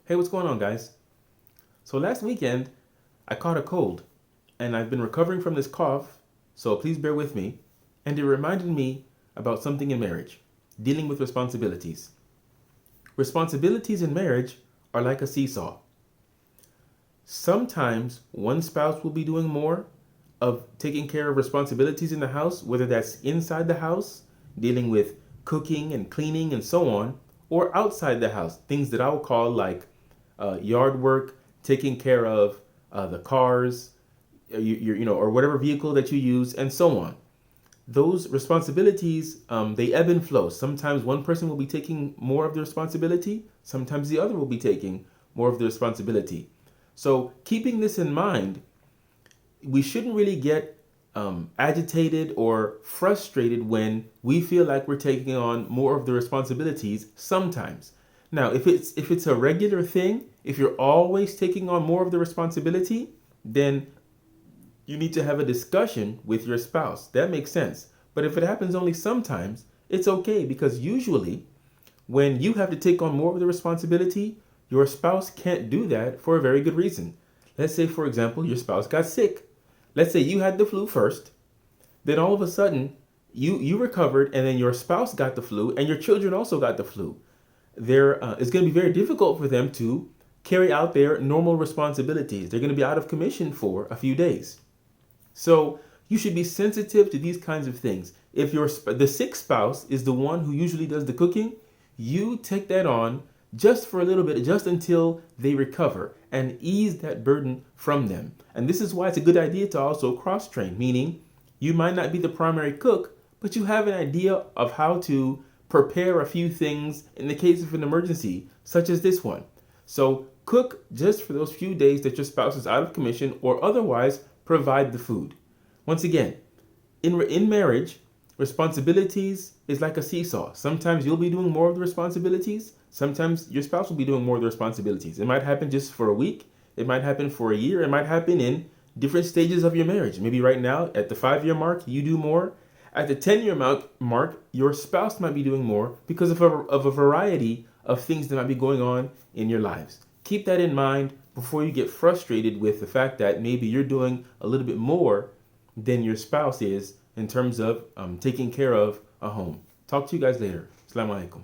Hey, what's going on, guys? So last weekend, I caught a cold, and I've been recovering from this cough, so please bear with me. And it reminded me about something in marriage, dealing with responsibilities. Responsibilities in marriage are like a seesaw. Sometimes one spouse will be doing more of taking care of responsibilities in the house, whether that's inside the house, dealing with cooking and cleaning and so on, or outside the house, things that I will call like yard work, taking care of the cars, or whatever vehicle that you use, and so on. Those responsibilities, they ebb and flow. Sometimes one person will be taking more of the responsibility. Sometimes the other will be taking more of the responsibility. So keeping this in mind, we shouldn't really get agitated or frustrated when we feel like we're taking on more of the responsibilities sometimes. Now, if it's a regular thing, if you're always taking on more of the responsibility, then you need to have a discussion with your spouse. That makes sense. But if it happens only sometimes, it's okay, because usually when you have to take on more of the responsibility, your spouse can't do that for a very good reason. Let's say, for example, your spouse got sick. Let's say you had the flu first, then all of a sudden you recovered, and then your spouse got the flu, and your children also got the flu. It's going to be very difficult for them to carry out their normal responsibilities. They're going to be out of commission for a few days. So you should be sensitive to these kinds of things. If the sick spouse is the one who usually does the cooking, you take that on just for a little bit, just until they recover, and ease that burden from them. And this is why it's a good idea to also cross train, meaning you might not be the primary cook, but you have an idea of how to prepare a few things in the case of an emergency, such as this one. So cook just for those few days that your spouse is out of commission, or otherwise provide the food. Once again, in marriage, responsibilities is like a seesaw. Sometimes you'll be doing more of the responsibilities. Sometimes your spouse will be doing more of the responsibilities. It might happen just for a week. It might happen for a year. It might happen in different stages of your marriage. Maybe right now at the 5-year mark, you do more. At the 10-year mark, your spouse might be doing more because of a variety of things that might be going on in your lives. Keep that in mind before you get frustrated with the fact that maybe you're doing a little bit more than your spouse is in terms of taking care of a home. Talk to you guys later. Assalamu alaikum.